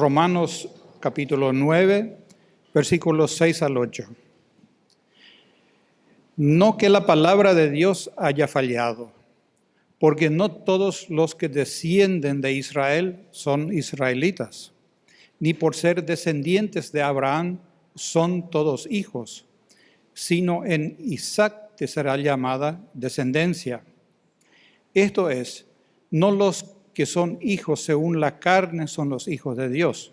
Romanos capítulo 9, versículos 6 al 8. No que la palabra de Dios haya fallado, porque no todos los que descienden de Israel son israelitas, ni por ser descendientes de Abraham son todos hijos, sino en Isaac te será llamada descendencia. Esto es, no los que son hijos según la carne son los hijos de Dios,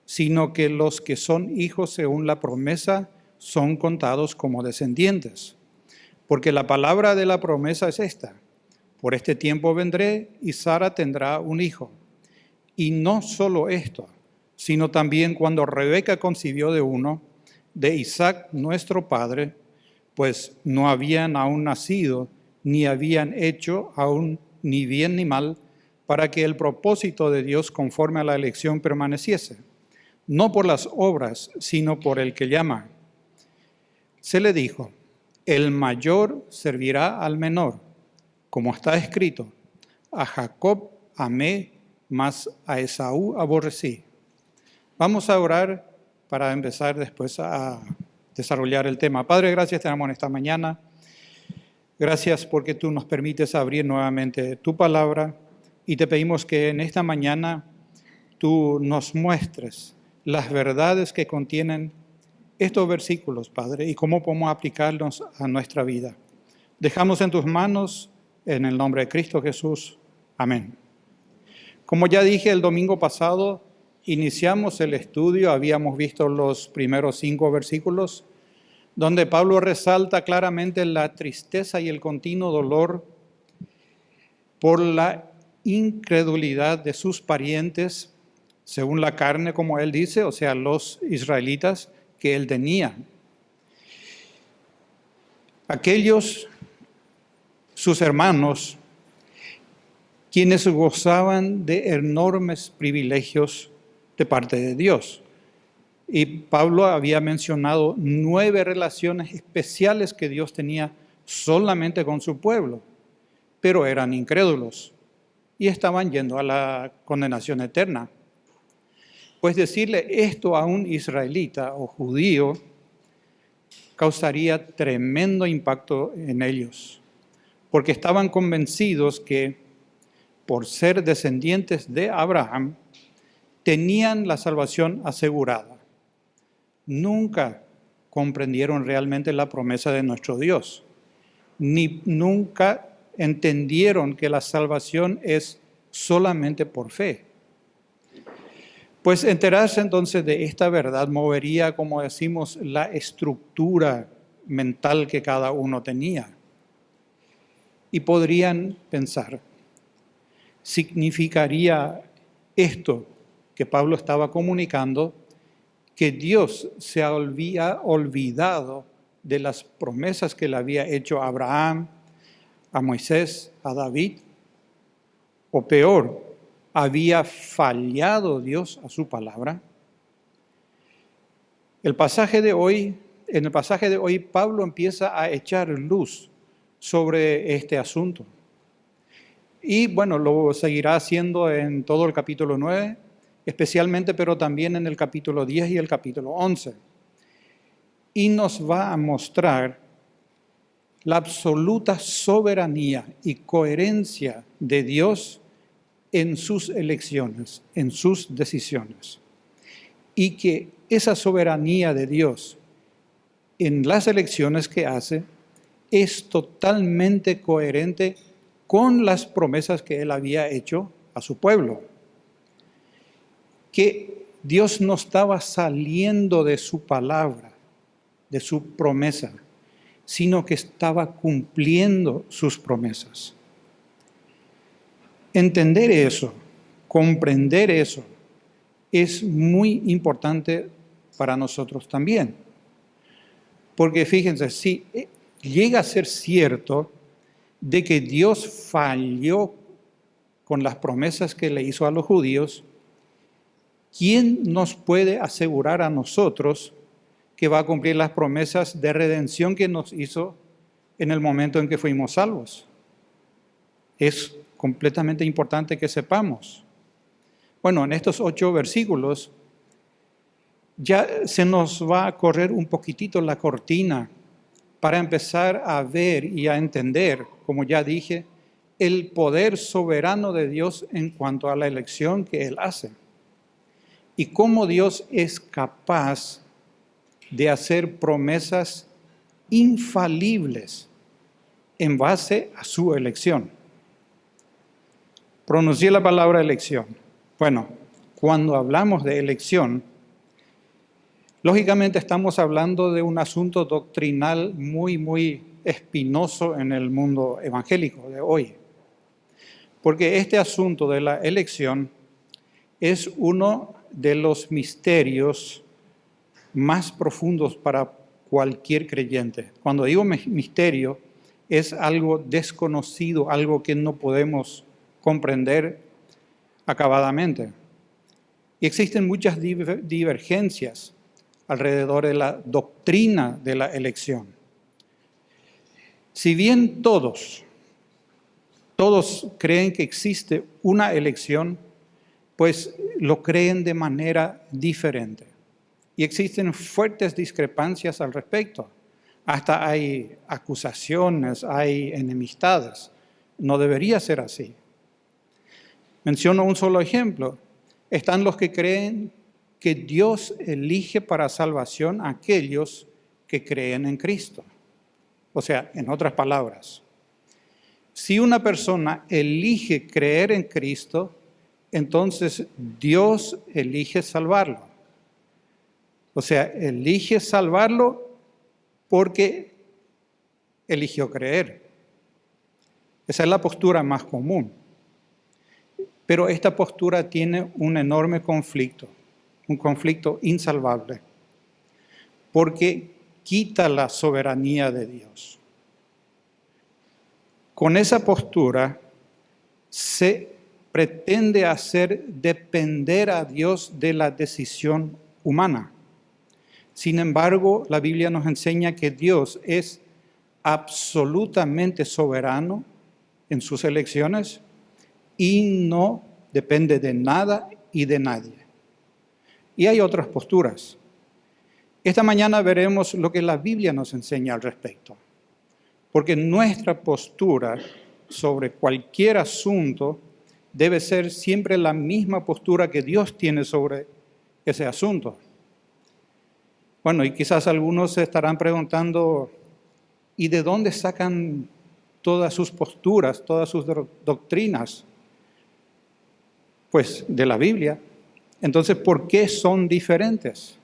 sino que los que son hijos según la promesa son contados como descendientes. Porque la palabra de la promesa es esta: por este tiempo vendré y Sara tendrá un hijo. Y no solo esto, sino también cuando Rebeca concibió de uno, de Isaac nuestro padre, pues no habían aún nacido, ni habían hecho aún ni bien ni mal, para que el propósito de Dios conforme a la elección permaneciese, no por las obras, sino por el que llama. Se le dijo: el mayor servirá al menor, como está escrito: a Jacob amé, mas a Esaú aborrecí. Vamos a orar para empezar después a desarrollar el tema. Padre, gracias te damos en esta mañana. Gracias porque tú nos permites abrir nuevamente tu palabra y te pedimos que en esta mañana tú nos muestres las verdades que contienen estos versículos, Padre, y cómo podemos aplicarlos a nuestra vida. Dejamos en tus manos, en el nombre de Cristo Jesús. Amén. Como ya dije el domingo pasado, iniciamos el estudio, habíamos visto los primeros 5 versículos, donde Pablo resalta claramente la tristeza y el continuo dolor por la incredulidad de sus parientes, según la carne, como él dice, o sea, los israelitas que él tenía. Aquellos, sus hermanos, quienes gozaban de enormes privilegios de parte de Dios. Y Pablo había mencionado 9 relaciones especiales que Dios tenía solamente con su pueblo, pero eran incrédulos y estaban yendo a la condenación eterna. Pues decirle esto a un israelita o judío causaría tremendo impacto en ellos, porque estaban convencidos que por ser descendientes de Abraham tenían la salvación asegurada. Nunca comprendieron realmente la promesa de nuestro Dios, ni nunca entendieron que la salvación es solamente por fe. Pues enterarse entonces de esta verdad movería, como decimos, la estructura mental que cada uno tenía. Y podrían pensar, ¿significaría esto que Pablo estaba comunicando que Dios se había olvidado de las promesas que le había hecho a Abraham, a Moisés, a David? O peor, ¿había fallado Dios a su palabra? En el pasaje de hoy, Pablo empieza a echar luz sobre este asunto. Y bueno, lo seguirá haciendo en todo el capítulo 9, especialmente, pero también en el capítulo 10 y el capítulo 11. Y nos va a mostrar la absoluta soberanía y coherencia de Dios en sus elecciones, en sus decisiones. Y que esa soberanía de Dios en las elecciones que hace es totalmente coherente con las promesas que Él había hecho a su pueblo. Que Dios no estaba saliendo de su palabra, de su promesa, sino que estaba cumpliendo sus promesas. Entender eso, comprender eso, es muy importante para nosotros también. Porque fíjense, si llega a ser cierto de que Dios falló con las promesas que le hizo a los judíos, ¿quién nos puede asegurar a nosotros que va a cumplir las promesas de redención que nos hizo en el momento en que fuimos salvos? Es completamente importante que sepamos. Bueno, en estos 8 versículos ya se nos va a correr un poquitito la cortina para empezar a ver y a entender, como ya dije, el poder soberano de Dios en cuanto a la elección que Él hace. Y cómo Dios es capaz de hacer promesas infalibles en base a su elección. Pronuncié la palabra elección. Bueno, cuando hablamos de elección, lógicamente estamos hablando de un asunto doctrinal muy espinoso en el mundo evangélico de hoy. Porque este asunto de la elección es uno de los misterios más profundos para cualquier creyente. Cuando digo misterio, es algo desconocido, algo que no podemos comprender acabadamente. Y existen muchas divergencias alrededor de la doctrina de la elección. Si bien todos creen que existe una elección, pues lo creen de manera diferente. Y existen fuertes discrepancias al respecto. Hasta hay acusaciones, hay enemistades. No debería ser así. Menciono un solo ejemplo. Están los que creen que Dios elige para salvación a aquellos que creen en Cristo. O sea, en otras palabras, si una persona elige creer en Cristo, entonces Dios elige salvarlo. O sea, elige salvarlo porque eligió creer. Esa es la postura más común. Pero esta postura tiene un enorme conflicto, un conflicto insalvable, porque quita la soberanía de Dios. Con esa postura se pretende hacer depender a Dios de la decisión humana. Sin embargo, la Biblia nos enseña que Dios es absolutamente soberano en sus elecciones y no depende de nada y de nadie. Y hay otras posturas. Esta mañana veremos lo que la Biblia nos enseña al respecto, porque nuestra postura sobre cualquier asunto debe ser siempre la misma postura que Dios tiene sobre ese asunto. Bueno, y quizás algunos se estarán preguntando, ¿y de dónde sacan todas sus posturas, todas sus doctrinas? Pues de la Biblia. Entonces, ¿por qué son diferentes?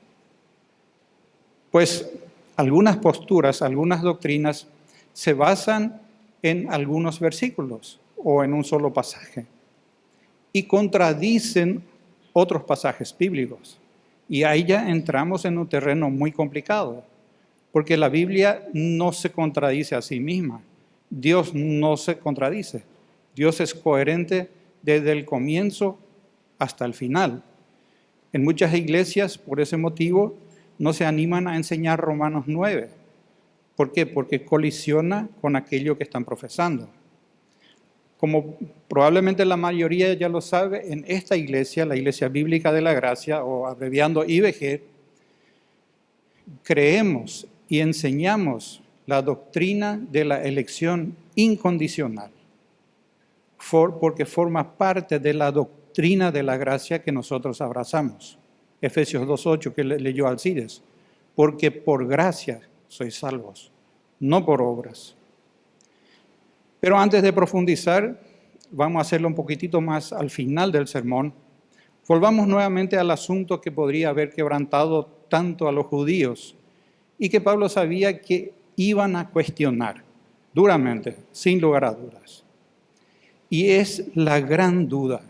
Pues algunas posturas, algunas doctrinas se basan en algunos versículos o en un solo pasaje y contradicen otros pasajes bíblicos. Y ahí ya entramos en un terreno muy complicado, porque la Biblia no se contradice a sí misma. Dios no se contradice. Dios es coherente desde el comienzo hasta el final. En muchas iglesias, por ese motivo, no se animan a enseñar Romanos 9. ¿Por qué? Porque colisiona con aquello que están profesando. Como probablemente la mayoría ya lo sabe, en esta iglesia, la Iglesia Bíblica de la Gracia, o abreviando IBG, creemos y enseñamos la doctrina de la elección incondicional, porque forma parte de la doctrina de la gracia que nosotros abrazamos. Efesios 2:8 que leyó Alcides, porque por gracia sois salvos, no por obras. Pero antes de profundizar, vamos a hacerlo un poquitito más al final del sermón. Volvamos nuevamente al asunto que podría haber quebrantado tanto a los judíos y que Pablo sabía que iban a cuestionar duramente, sin lugar a dudas. Y es la gran duda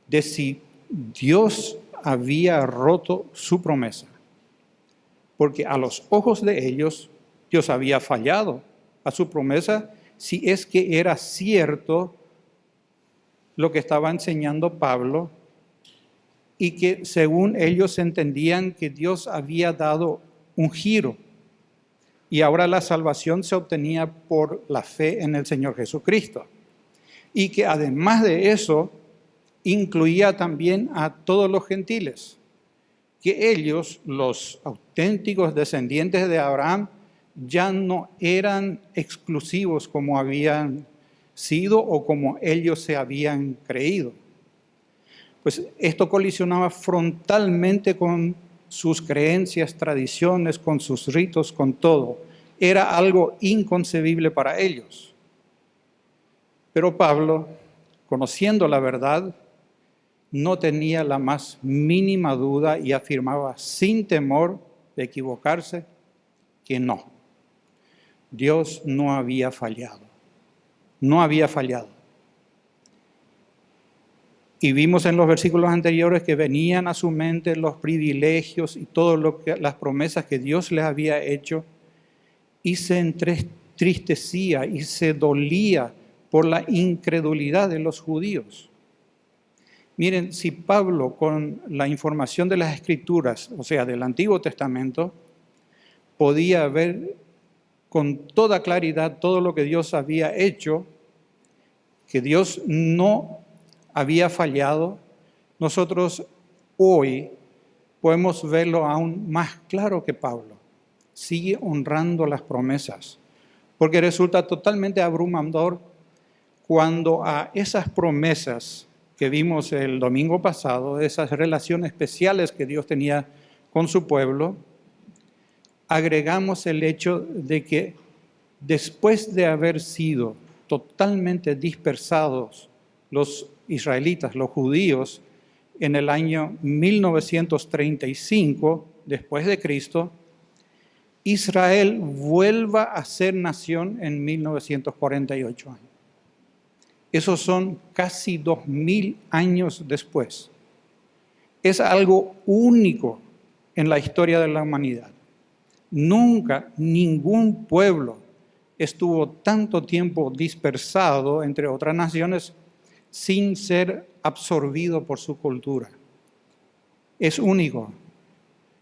de si Dios había roto su promesa. Porque a los ojos de ellos, Dios había fallado a su promesa si es que era cierto lo que estaba enseñando Pablo y que según ellos entendían que Dios había dado un giro y ahora la salvación se obtenía por la fe en el Señor Jesucristo. Y que además de eso, incluía también a todos los gentiles, que ellos, los auténticos descendientes de Abraham, ya no eran exclusivos como habían sido o como ellos se habían creído. Pues esto colisionaba frontalmente con sus creencias, tradiciones, con sus ritos, con todo. Era algo inconcebible para ellos. Pero Pablo, conociendo la verdad, no tenía la más mínima duda y afirmaba sin temor de equivocarse que no. Dios no había fallado. No había fallado. Y vimos en los versículos anteriores que venían a su mente los privilegios y todo las promesas que Dios les había hecho, y se entristecía y se dolía por la incredulidad de los judíos. Miren, si Pablo, con la información de las Escrituras, o sea, del Antiguo Testamento, podía ver con toda claridad todo lo que Dios había hecho, que Dios no había fallado, nosotros hoy podemos verlo aún más claro que Pablo. Sigue honrando las promesas, porque resulta totalmente abrumador cuando a esas promesas que vimos el domingo pasado, esas relaciones especiales que Dios tenía con su pueblo, agregamos el hecho de que después de haber sido totalmente dispersados los israelitas, los judíos, en el año 1935 después de Cristo, Israel vuelva a ser nación en 1948 años. Esos son casi 2000 años después. Es algo único en la historia de la humanidad. Nunca ningún pueblo estuvo tanto tiempo dispersado entre otras naciones sin ser absorbido por su cultura. Es único.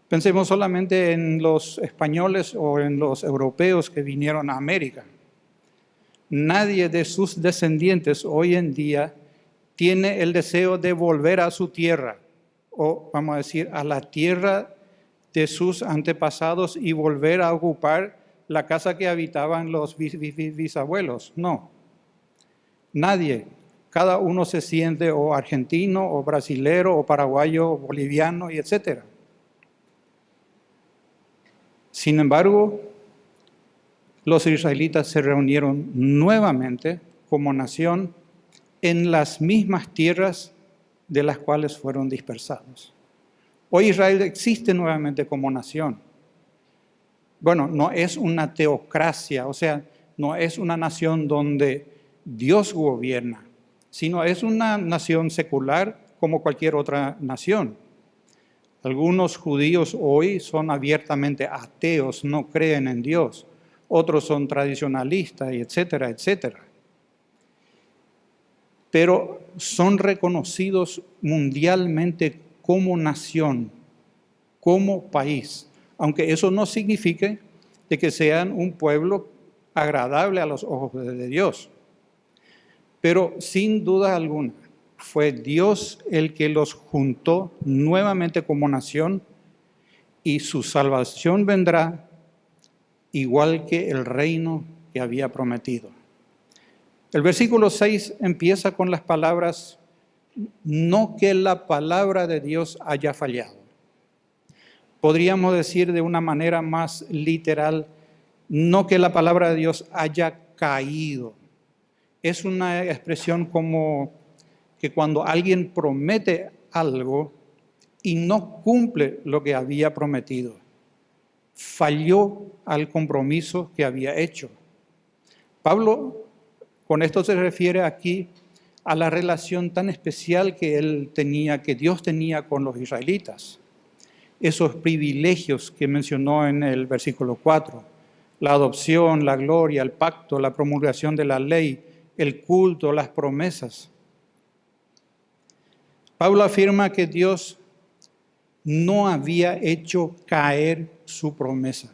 Pensemos solamente en los españoles o en los europeos que vinieron a América. Nadie de sus descendientes hoy en día tiene el deseo de volver a su tierra, o vamos a decir, a la tierra de sus antepasados y volver a ocupar la casa que habitaban los bisabuelos. No, nadie. Cada uno se siente o argentino, o brasilero, o paraguayo, o boliviano, y etc. Sin embargo, los israelitas se reunieron nuevamente como nación en las mismas tierras de las cuales fueron dispersados. Hoy Israel existe nuevamente como nación. Bueno, no es una teocracia, o sea, no es una nación donde Dios gobierna, sino es una nación secular como cualquier otra nación. Algunos judíos hoy son abiertamente ateos, no creen en Dios. Otros son tradicionalistas, y etcétera, etcétera. Pero son reconocidos mundialmente como nación, como país, aunque eso no signifique de que sean un pueblo agradable a los ojos de Dios. Pero sin duda alguna, fue Dios el que los juntó nuevamente como nación, y su salvación vendrá igual que el reino que había prometido. El versículo 6 empieza con las palabras: no que la palabra de Dios haya fallado. Podríamos decir de una manera más literal, no que la palabra de Dios haya caído. Es una expresión como que cuando alguien promete algo y no cumple lo que había prometido, falló al compromiso que había hecho. Pablo con esto se refiere aquí a la relación tan especial que él tenía, que Dios tenía con los israelitas. Esos privilegios que mencionó en el versículo 4, la adopción, la gloria, el pacto, la promulgación de la ley, el culto, las promesas. Pablo afirma que Dios no había hecho caer su promesa.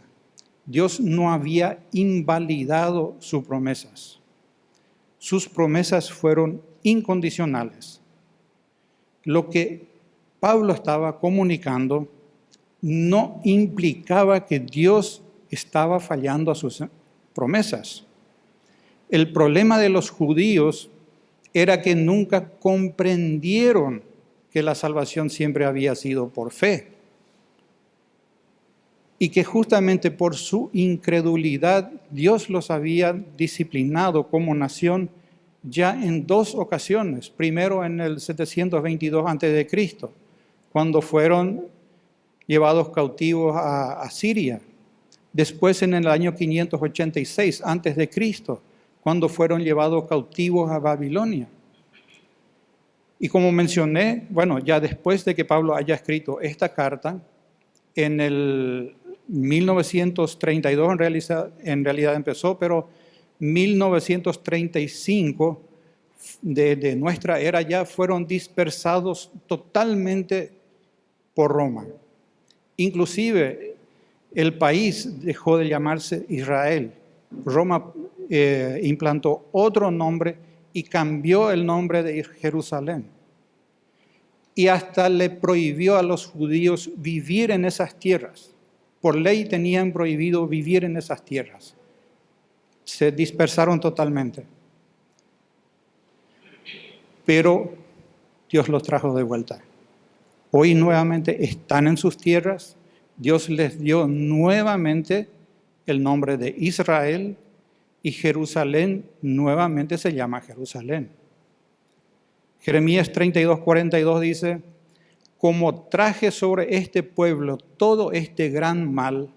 Dios no había invalidado sus promesas. Sus promesas fueron incondicionales. lo que Pablo estaba comunicando no implicaba que Dios estaba fallando a sus promesas. El problema de los judíos era que nunca comprendieron que la salvación siempre había sido por fe. Y que justamente por su incredulidad Dios los había disciplinado como nación ya en 2 ocasiones. Primero en el 722 a.C., cuando fueron llevados cautivos a Siria. Después en el año 586 a.C., cuando fueron llevados cautivos a Babilonia. Y como mencioné, bueno, ya después de que Pablo haya escrito esta carta, en el 1932 en realidad empezó, pero 1935 de nuestra era ya fueron dispersados totalmente por Roma. Inclusive el país dejó de llamarse Israel. Roma implantó otro nombre y cambió el nombre de Jerusalén. Y hasta le prohibió a los judíos vivir en esas tierras. Por ley tenían prohibido vivir en esas tierras. Se dispersaron totalmente. Pero Dios los trajo de vuelta. Hoy nuevamente están en sus tierras. Dios les dio nuevamente el nombre de Israel y Jerusalén nuevamente se llama Jerusalén. Jeremías 32:42 dice: como traje sobre este pueblo todo este gran mal,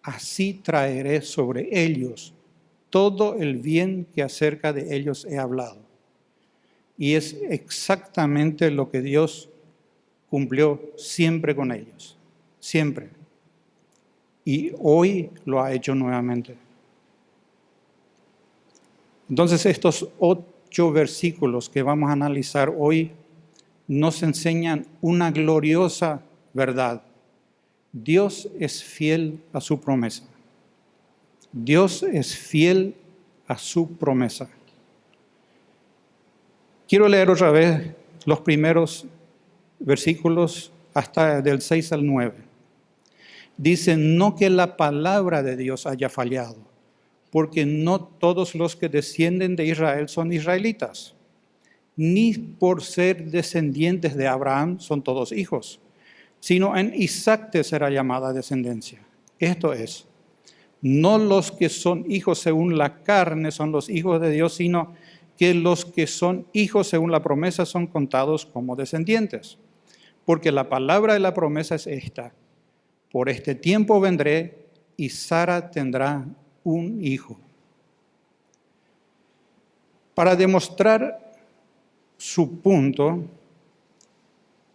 así traeré sobre ellos todo el bien que acerca de ellos he hablado. Y es exactamente lo que Dios cumplió siempre con ellos, siempre. Y hoy lo ha hecho nuevamente. Entonces estos 8 versículos que vamos a analizar hoy nos enseñan una gloriosa verdad. Dios es fiel a su promesa. Dios es fiel a su promesa. Quiero leer otra vez los primeros versículos hasta del 6 al 9. Dice: no que la palabra de Dios haya fallado, porque no todos los que descienden de Israel son israelitas, ni por ser descendientes de Abraham son todos hijos, sino en Isaac te será llamada descendencia. Esto es, no los que son hijos según la carne son los hijos de Dios, sino que los que son hijos según la promesa son contados como descendientes. Porque la palabra de la promesa es esta: por este tiempo vendré y Sara tendrá un hijo. Para demostrar su punto,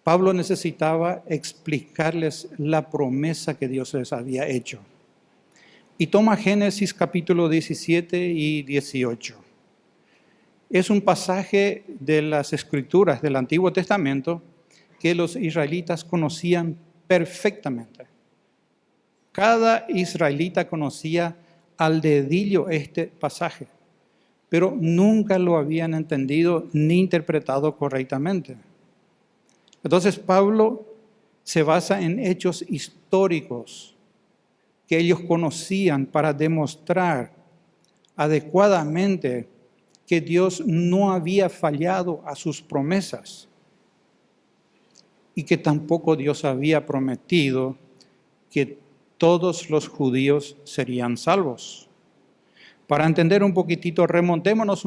Pablo necesitaba explicarles la promesa que Dios les había hecho. Y toma Génesis capítulo 17 y 18. Es un pasaje de las Escrituras del Antiguo Testamento que los israelitas conocían perfectamente. Cada israelita conocía al dedillo este pasaje, pero nunca lo habían entendido ni interpretado correctamente. Entonces Pablo se basa en hechos históricos que ellos conocían para demostrar adecuadamente que Dios no había fallado a sus promesas y que tampoco Dios había prometido que todos los judíos serían salvos. Para entender un poquitito, remontémonos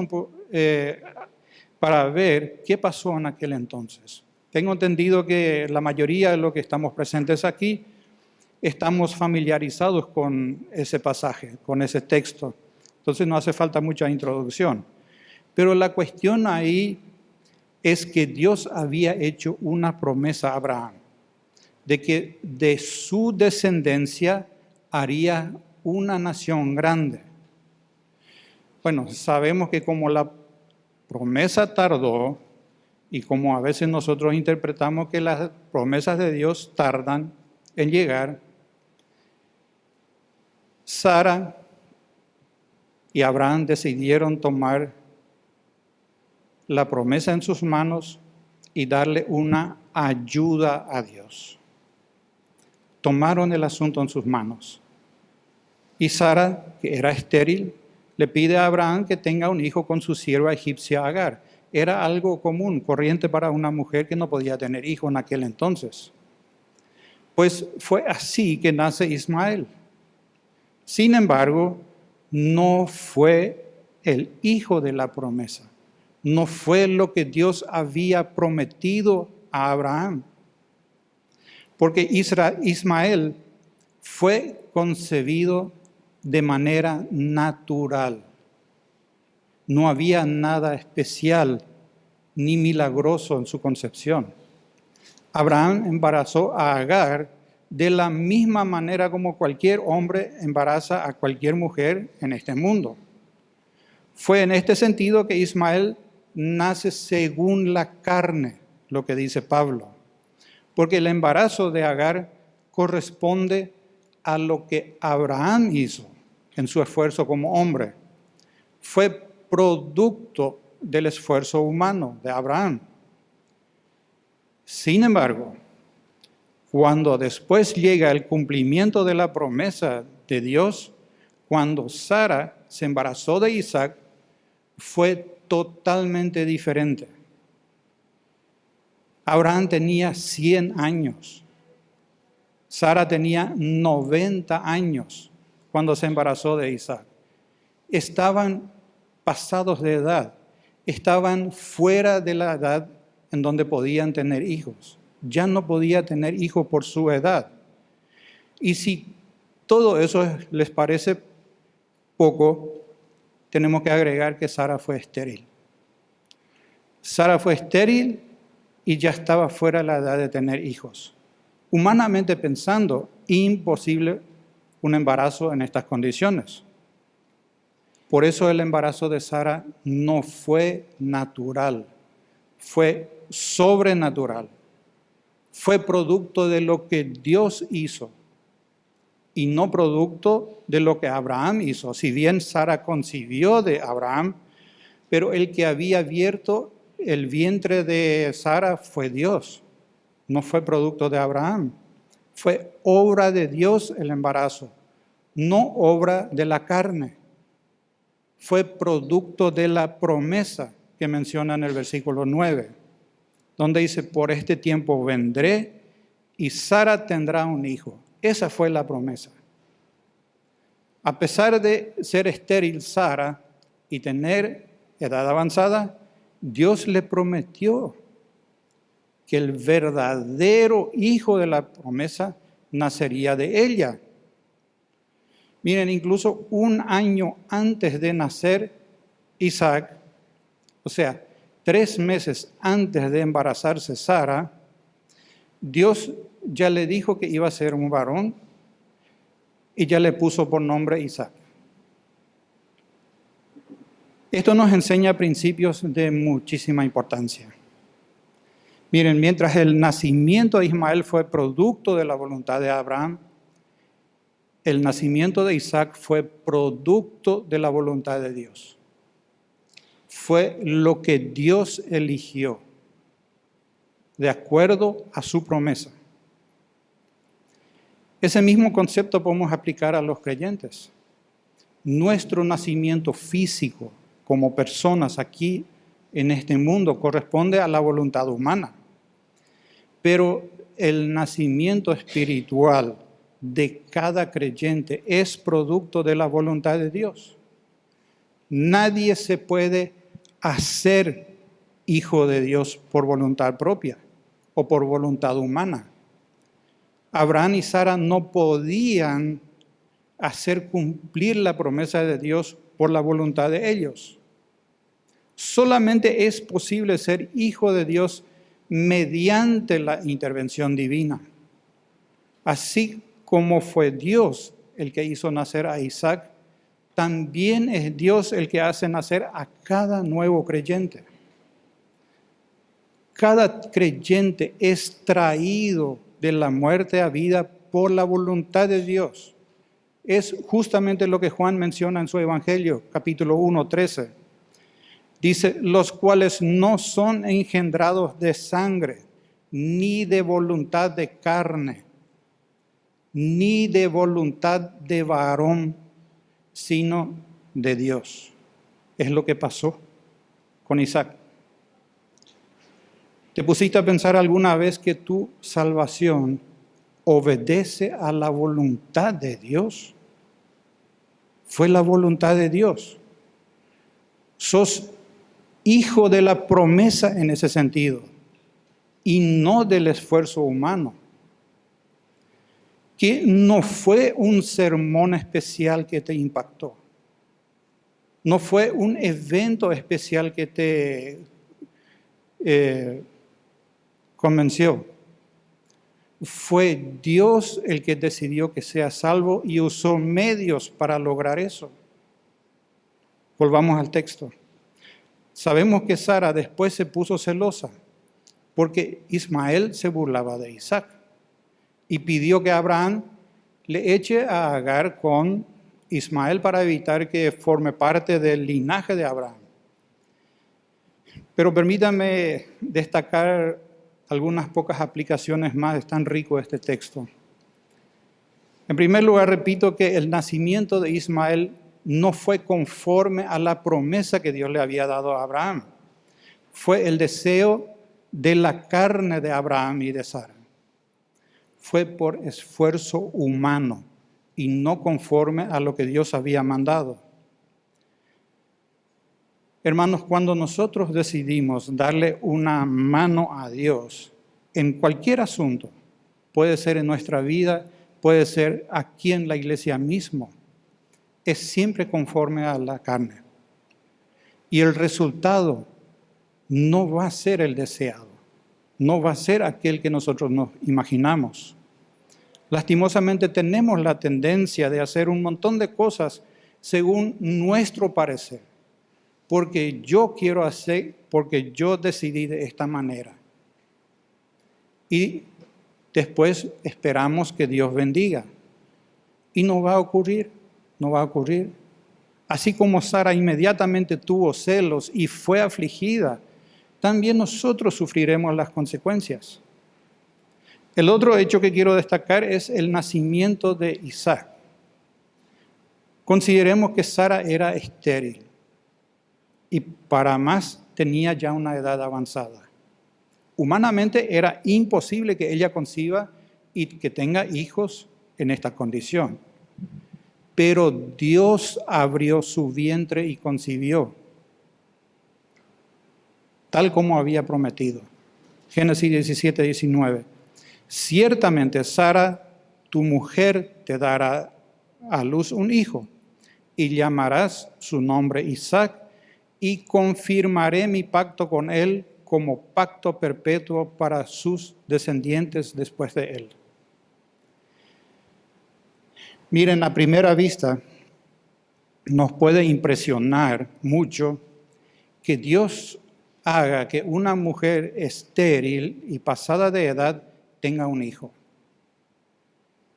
para ver qué pasó en aquel entonces. Tengo entendido que la mayoría de los que estamos presentes aquí estamos familiarizados con ese pasaje, con ese texto. Entonces no hace falta mucha introducción. Pero la cuestión ahí es que Dios había hecho una promesa a Abraham, de que de su descendencia haría una nación grande. Bueno, sabemos que como la promesa tardó, y como a veces nosotros interpretamos que las promesas de Dios tardan en llegar, Sara y Abraham decidieron tomar la promesa en sus manos y darle una ayuda a Dios. Tomaron el asunto en sus manos. Y Sara, que era estéril, le pide a Abraham que tenga un hijo con su sierva egipcia Agar. Era algo común, corriente para una mujer que no podía tener hijo en aquel entonces. Pues fue así que nace Ismael. Sin embargo, no fue el hijo de la promesa. No fue lo que Dios había prometido a Abraham. Porque Ismael fue concebido de manera natural. No había nada especial ni milagroso en su concepción. Abraham embarazó a Agar de la misma manera como cualquier hombre embaraza a cualquier mujer en este mundo. Fue en este sentido que Ismael nace según la carne, lo que dice Pablo, porque el embarazo de Agar corresponde a lo que Abraham hizo en su esfuerzo como hombre. Fue producto del esfuerzo humano de Abraham. Sin embargo, cuando después llega el cumplimiento de la promesa de Dios, cuando Sara se embarazó de Isaac, fue totalmente diferente. Abraham tenía 100 años. Sara tenía 90 años cuando se embarazó de Isaac. Estaban pasados de edad, estaban fuera de la edad en donde podían tener hijos. Ya no podía tener hijos por su edad. Y si todo eso les parece poco, tenemos que agregar que Sara fue estéril. Sara fue estéril y ya estaba fuera de la edad de tener hijos. Humanamente pensando, imposible un embarazo en estas condiciones. Por eso el embarazo de Sara no fue natural, fue sobrenatural. Fue producto de lo que Dios hizo y no producto de lo que Abraham hizo. Si bien Sara concibió de Abraham, pero el que había abierto el vientre de Sara fue Dios, no fue producto de Abraham. Fue obra de Dios el embarazo, no obra de la carne. Fue producto de la promesa que menciona en el versículo 9, donde dice, por este tiempo vendré y Sara tendrá un hijo. Esa fue la promesa. A pesar de ser estéril Sara y tener edad avanzada, Dios le prometió que el verdadero hijo de la promesa nacería de ella. Miren, incluso un año antes de nacer Isaac, o sea, 3 meses antes de embarazarse Sara, Dios ya le dijo que iba a ser un varón y ya le puso por nombre Isaac. Esto nos enseña principios de muchísima importancia. Miren, mientras el nacimiento de Ismael fue producto de la voluntad de Abraham, el nacimiento de Isaac fue producto de la voluntad de Dios. Fue lo que Dios eligió, de acuerdo a su promesa. Ese mismo concepto podemos aplicar a los creyentes. Nuestro nacimiento físico como personas aquí en este mundo corresponde a la voluntad humana. Pero el nacimiento espiritual de cada creyente es producto de la voluntad de Dios. Nadie se puede hacer hijo de Dios por voluntad propia o por voluntad humana. Abraham y Sara no podían hacer cumplir la promesa de Dios por la voluntad de ellos. Solamente es posible ser hijo de Dios mediante la intervención divina. Así como fue Dios el que hizo nacer a Isaac, también es Dios el que hace nacer a cada nuevo creyente. Cada creyente es traído de la muerte a vida por la voluntad de Dios. Es justamente lo que Juan menciona en su Evangelio, capítulo 1, 13. Dice, los cuales no son engendrados de sangre, ni de voluntad de carne, ni de voluntad de varón, sino de Dios. Es lo que pasó con Isaac. ¿Te pusiste a pensar alguna vez que tu salvación obedece a la voluntad de Dios? Fue la voluntad de Dios. Sos hijo de la promesa en ese sentido, y no del esfuerzo humano. Que no fue un sermón especial que te impactó. No fue un evento especial que te convenció. Fue Dios el que decidió que sea salvo y usó medios para lograr eso. Volvamos al texto. Sabemos que Sara después se puso celosa porque Ismael se burlaba de Isaac y pidió que Abraham le eche a Agar con Ismael para evitar que forme parte del linaje de Abraham. Pero permítanme destacar algunas pocas aplicaciones más, es tan rico este texto. En primer lugar, repito que el nacimiento de Ismael no fue conforme a la promesa que Dios le había dado a Abraham. Fue el deseo de la carne de Abraham y de Sara. Fue por esfuerzo humano y no conforme a lo que Dios había mandado. Hermanos, cuando nosotros decidimos darle una mano a Dios en cualquier asunto, puede ser en nuestra vida, puede ser aquí en la iglesia mismo, es siempre conforme a la carne. Y el resultado no va a ser el deseado, no va a ser aquel que nosotros nos imaginamos. Lastimosamente tenemos la tendencia de hacer un montón de cosas según nuestro parecer, porque yo quiero hacer, porque yo decidí de esta manera. Y después esperamos que Dios bendiga. Y no va a ocurrir, no va a ocurrir. Así como Sara inmediatamente tuvo celos y fue afligida, también nosotros sufriremos las consecuencias. El otro hecho que quiero destacar es el nacimiento de Isaac. Consideremos que Sara era estéril y para más tenía ya una edad avanzada. Humanamente era imposible que ella conciba y que tenga hijos en esta condición. Pero Dios abrió su vientre y concibió, tal como había prometido. Génesis 17, 19. Ciertamente Sara, tu mujer, te dará a luz un hijo, y llamarás su nombre Isaac, y confirmaré mi pacto con él como pacto perpetuo para sus descendientes después de él. Miren, a primera vista nos puede impresionar mucho que Dios haga que una mujer estéril y pasada de edad tenga un hijo.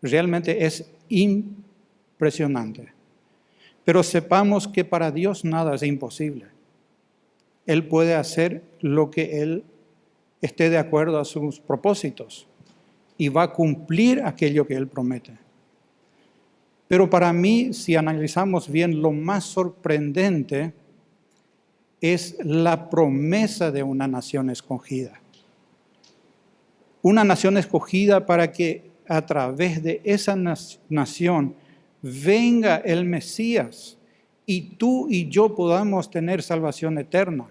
Realmente es impresionante. Pero sepamos que para Dios nada es imposible. Él puede hacer lo que Él esté de acuerdo a sus propósitos y va a cumplir aquello que Él promete. Pero para mí, si analizamos bien, lo más sorprendente es la promesa de una nación escogida. Una nación escogida para que a través de esa nación venga el Mesías y tú y yo podamos tener salvación eterna.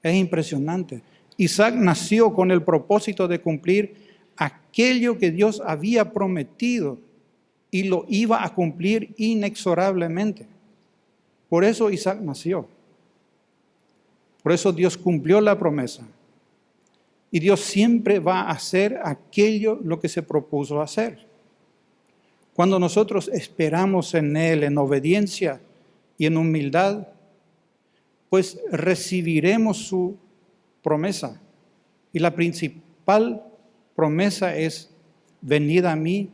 Es impresionante. Isaac nació con el propósito de cumplir aquello que Dios había prometido y lo iba a cumplir inexorablemente. Por eso Isaac nació. Por eso Dios cumplió la promesa. Y Dios siempre va a hacer aquello lo que se propuso hacer. Cuando nosotros esperamos en Él, en obediencia y en humildad, pues recibiremos su promesa. Y la principal promesa es: venid a mí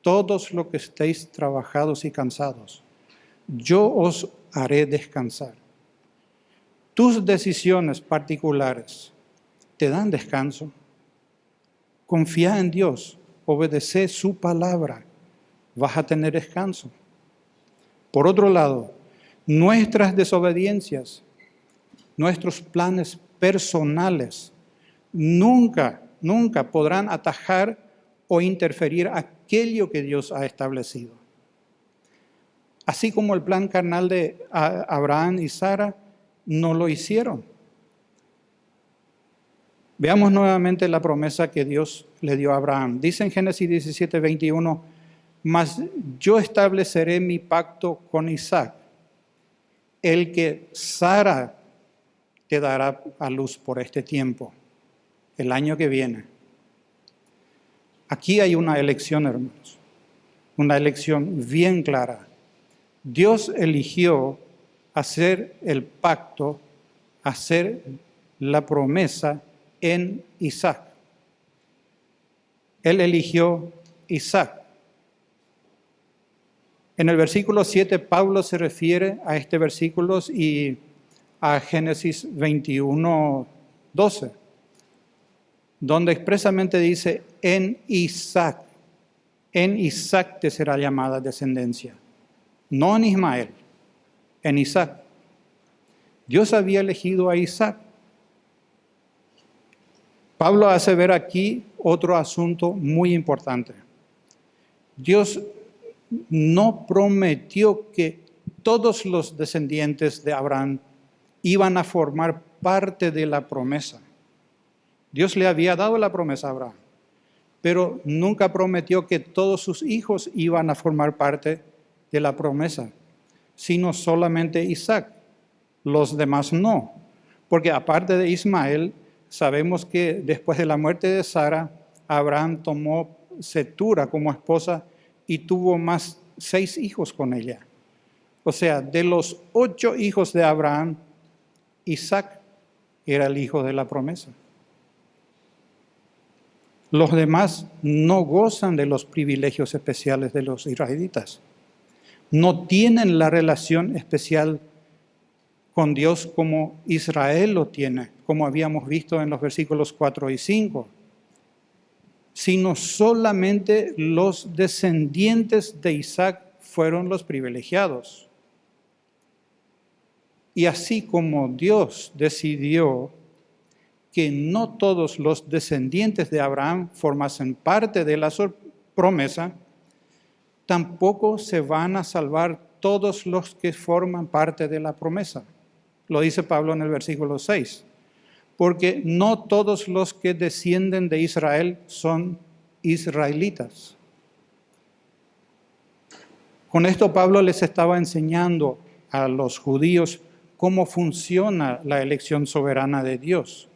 todos los que estéis trabajados y cansados. Yo os haré descansar. tus decisiones particulares te dan descanso. Confía en Dios, obedece su palabra, vas a tener descanso. Por otro lado, nuestras desobediencias, nuestros planes personales, nunca podrán atajar o interferir aquello que Dios ha establecido. Así como el plan carnal de Abraham y Sara no lo hicieron. Veamos nuevamente la promesa que Dios le dio a Abraham. Dice en Génesis 17, 21, mas yo estableceré mi pacto con Isaac, el que Sara te dará a luz por este tiempo, el año que viene. Aquí hay una elección, hermanos, una elección bien clara. Dios eligió hacer el pacto, hacer la promesa en Isaac. Él eligió Isaac. En el versículo 7, Pablo se refiere a este versículo y a Génesis 21, 12, donde expresamente dice, en Isaac te será llamada descendencia. No en Ismael, en Isaac. Dios había elegido a Isaac. Pablo hace ver aquí otro asunto muy importante. Dios no prometió que todos los descendientes de Abraham iban a formar parte de la promesa. Dios le había dado la promesa a Abraham, pero nunca prometió que todos sus hijos iban a formar parte de la promesa, sino solamente Isaac. Los demás no, porque aparte de Ismael, sabemos que después de la muerte de Sara, Abraham tomó Cetura como esposa y tuvo más 6 hijos con ella. O sea, de los 8 hijos de Abraham, Isaac era el hijo de la promesa. Los demás no gozan de los privilegios especiales de los israelitas. No tienen la relación especial con Dios como Israel lo tiene, como habíamos visto en los versículos 4 y 5, sino solamente los descendientes de Isaac fueron los privilegiados. Y así como Dios decidió que no todos los descendientes de Abraham formasen parte de la promesa, tampoco se van a salvar todos los que forman parte de la promesa. Lo dice Pablo en el versículo 6. Porque no todos los que descienden de Israel son israelitas. Con esto Pablo les estaba enseñando a los judíos cómo funciona la elección soberana de Dios.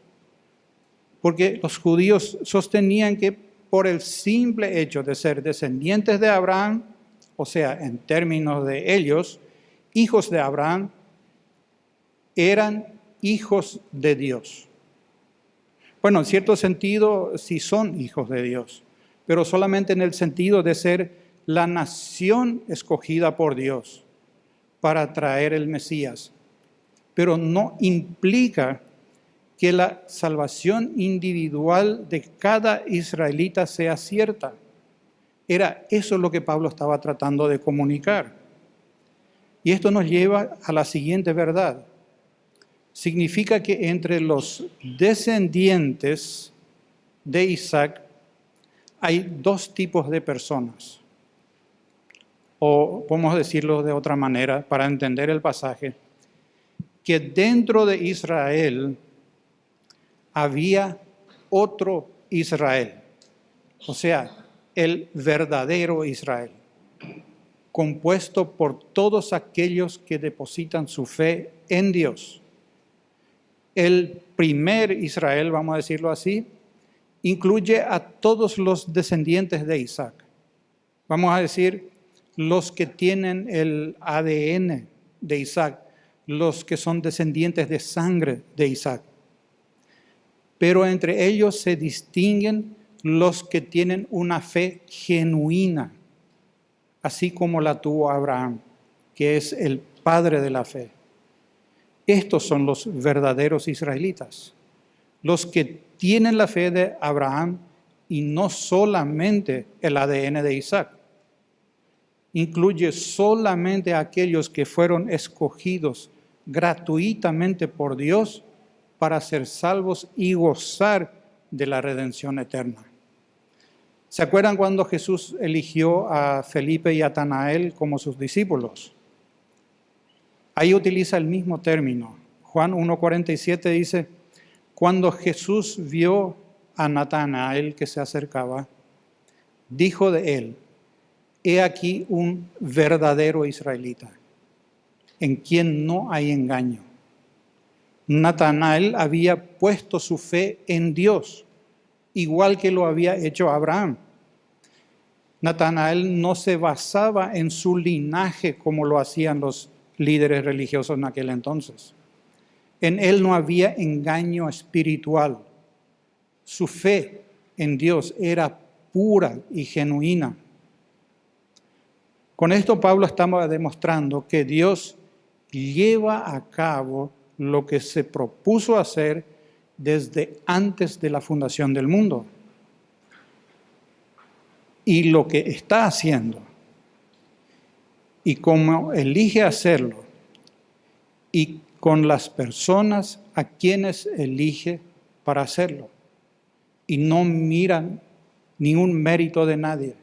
Porque los judíos sostenían que por el simple hecho de ser descendientes de Abraham, o sea, en términos de ellos, hijos de Abraham, eran hijos de Dios. Bueno, en cierto sentido sí son hijos de Dios, pero solamente en el sentido de ser la nación escogida por Dios para traer el Mesías. Pero no implica que la salvación individual de cada israelita sea cierta. Era eso lo que Pablo estaba tratando de comunicar. Y esto nos lleva a la siguiente verdad. Significa que entre los descendientes de Isaac hay 2 tipos de personas. O podemos decirlo de otra manera para entender el pasaje, que dentro de Israel había otro Israel, o sea, el verdadero Israel, compuesto por todos aquellos que depositan su fe en Dios. El primer Israel, vamos a decirlo así, incluye a todos los descendientes de Isaac. Vamos a decir, los que tienen el ADN de Isaac, los que son descendientes de sangre de Isaac. Pero entre ellos se distinguen los que tienen una fe genuina, así como la tuvo Abraham, que es el padre de la fe. Estos son los verdaderos israelitas, los que tienen la fe de Abraham y no solamente el ADN de Isaac. Incluye solamente a aquellos que fueron escogidos gratuitamente por Dios para ser salvos y gozar de la redención eterna. ¿Se acuerdan cuando Jesús eligió a Felipe y a Natanael como sus discípulos? Ahí utiliza el mismo término. Juan 1:47 dice, cuando Jesús vio a Natanael que se acercaba, dijo de él, he aquí un verdadero israelita, en quien no hay engaño. Natanael había puesto su fe en Dios, igual que lo había hecho Abraham. Natanael no se basaba en su linaje como lo hacían los líderes religiosos en aquel entonces. En él no había engaño espiritual. Su fe en Dios era pura y genuina. Con esto Pablo estaba demostrando que Dios lleva a cabo lo que se propuso hacer desde antes de la fundación del mundo. Y lo que está haciendo, y cómo elige hacerlo, y con las personas a quienes elige para hacerlo. Y no miran ningún mérito de nadie.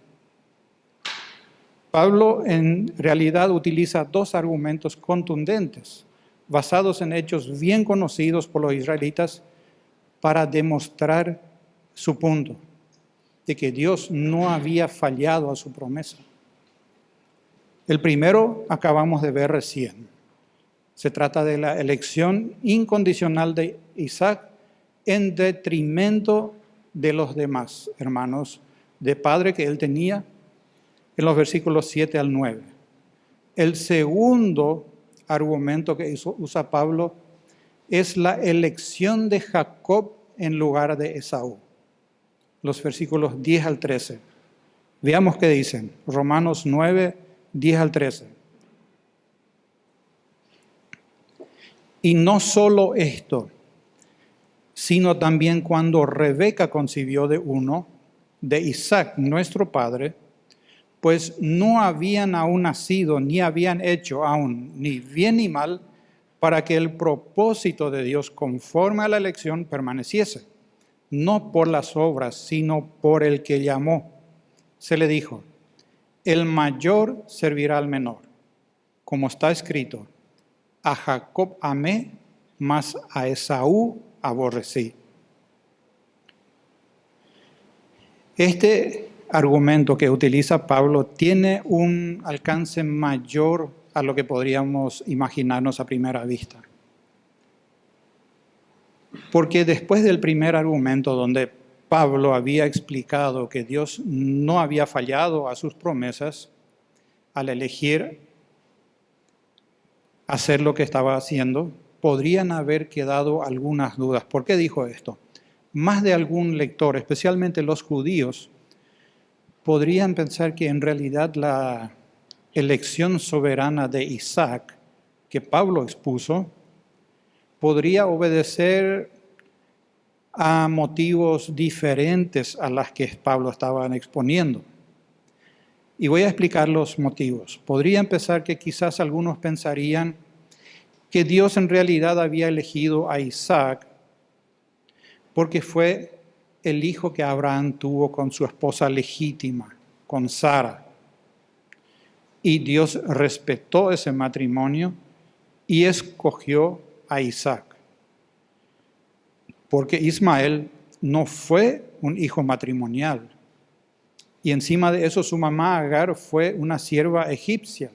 Pablo en realidad utiliza dos argumentos contundentes, basados en hechos bien conocidos por los israelitas, para demostrar su punto, de que Dios no había fallado a su promesa. El primero acabamos de ver recién. Se trata de la elección incondicional de Isaac en detrimento de los demás hermanos de padre que él tenía, en los versículos 7 al 9. El segundo argumento que usa Pablo es la elección de Jacob en lugar de Esaú. Los versículos 10 al 13. Veamos qué dicen. Romanos 9, 10 al 13. Y no solo esto, sino también cuando Rebeca concibió de uno, de Isaac, nuestro padre, pues no habían aún nacido, ni habían hecho aún, ni bien ni mal, para que el propósito de Dios conforme a la elección permaneciese, no por las obras, sino por el que llamó. Se le dijo, el mayor servirá al menor, como está escrito, a Jacob amé, mas a Esaú aborrecí. Este argumento que utiliza Pablo tiene un alcance mayor a lo que podríamos imaginarnos a primera vista. Porque después del primer argumento donde Pablo había explicado que Dios no había fallado a sus promesas al elegir hacer lo que estaba haciendo, podrían haber quedado algunas dudas. ¿Por qué dijo esto? Más de algún lector, especialmente los judíos, podrían pensar que en realidad la elección soberana de Isaac, que Pablo expuso, podría obedecer a motivos diferentes a los que Pablo estaba exponiendo. Y voy a explicar los motivos. Podría empezar que quizás algunos pensarían que Dios en realidad había elegido a Isaac porque fue el hijo que Abraham tuvo con su esposa legítima, con Sara. Y Dios respetó ese matrimonio y escogió a Isaac. Porque Ismael no fue un hijo matrimonial. Y encima de eso su mamá Agar fue una sierva egipcia.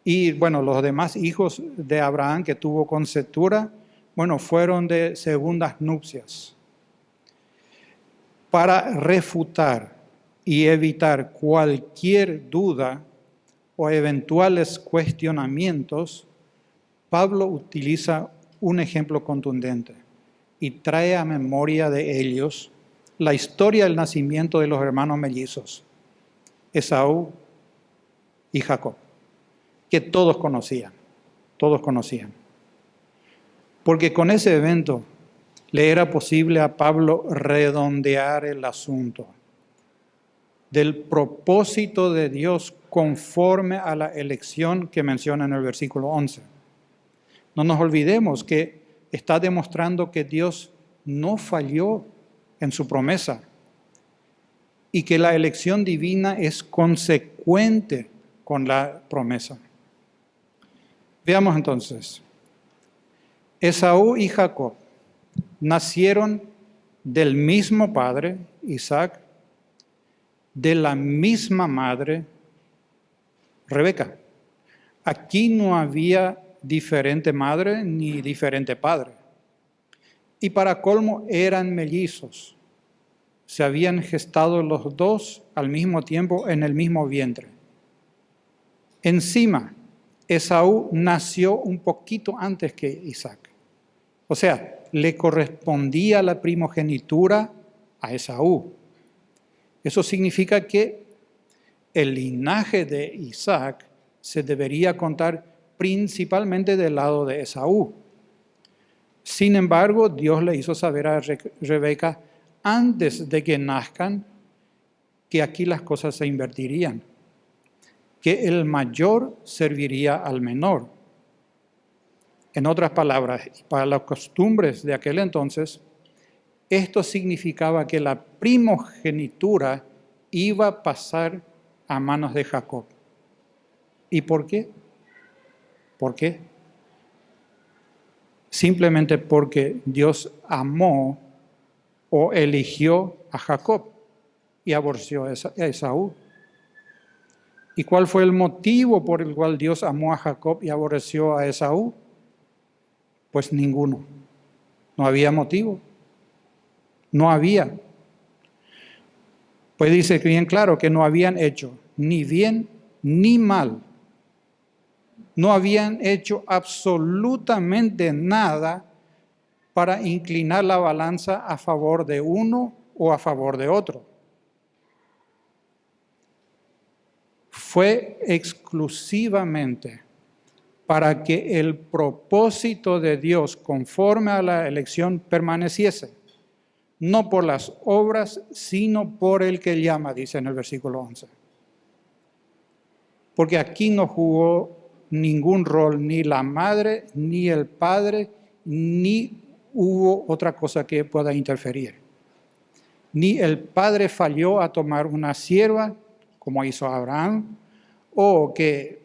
Y bueno, los demás hijos de Abraham que tuvo con Cetura, bueno, fueron de segundas nupcias. Para refutar y evitar cualquier duda o eventuales cuestionamientos, Pablo utiliza un ejemplo contundente y trae a memoria de ellos la historia del nacimiento de los hermanos mellizos, Esaú y Jacob, que todos conocían. todos conocían. Porque con ese evento le era posible a Pablo redondear el asunto del propósito de Dios conforme a la elección que menciona en el versículo 11. No nos olvidemos que está demostrando que Dios no falló en su promesa y que la elección divina es consecuente con la promesa. Veamos entonces. Esaú y Jacob nacieron del mismo padre, Isaac, de la misma madre, Rebeca. Aquí no había diferente madre ni diferente padre. Y para colmo eran mellizos. Se habían gestado los dos al mismo tiempo en el mismo vientre. Encima, Esaú nació un poquito antes que Isaac. O sea, le correspondía la primogenitura a Esaú. Eso significa que el linaje de Isaac se debería contar principalmente del lado de Esaú. Sin embargo, Dios le hizo saber a Rebeca antes de que nazcan que aquí las cosas se invertirían, que el mayor serviría al menor. En otras palabras, para las costumbres de aquel entonces, esto significaba que la primogenitura iba a pasar a manos de Jacob. ¿Y por qué? ¿Por qué? Simplemente porque Dios amó o eligió a Jacob y aborreció a Esaú. ¿Y cuál fue el motivo por el cual Dios amó a Jacob y aborreció a Esaú? Pues ninguno. No había motivo. No había. Pues dice bien claro que no habían hecho ni bien ni mal. No habían hecho absolutamente nada para inclinar la balanza a favor de uno o a favor de otro. Fue exclusivamente para que el propósito de Dios conforme a la elección permaneciese, no por las obras, sino por el que llama, dice en el versículo 11. Porque aquí no jugó ningún rol ni la madre, ni el padre, ni hubo otra cosa que pueda interferir. Ni el padre falló a tomar una sierva, como hizo Abraham, o que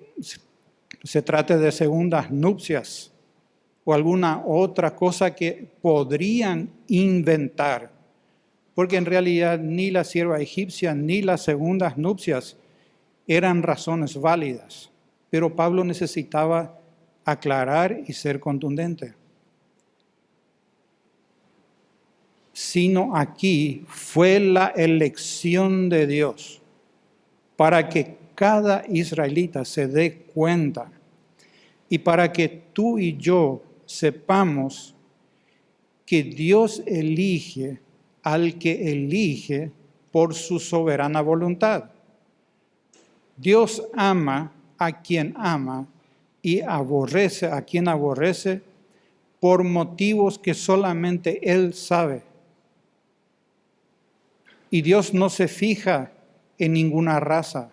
se trate de segundas nupcias o alguna otra cosa que podrían inventar, porque en realidad ni la sierva egipcia ni las segundas nupcias eran razones válidas, pero Pablo necesitaba aclarar y ser contundente. Sino aquí fue la elección de Dios para que cada israelita se dé cuenta y para que tú y yo sepamos que Dios elige al que elige por su soberana voluntad. Dios ama a quien ama y aborrece a quien aborrece por motivos que solamente Él sabe. Y Dios no se fija en ninguna raza,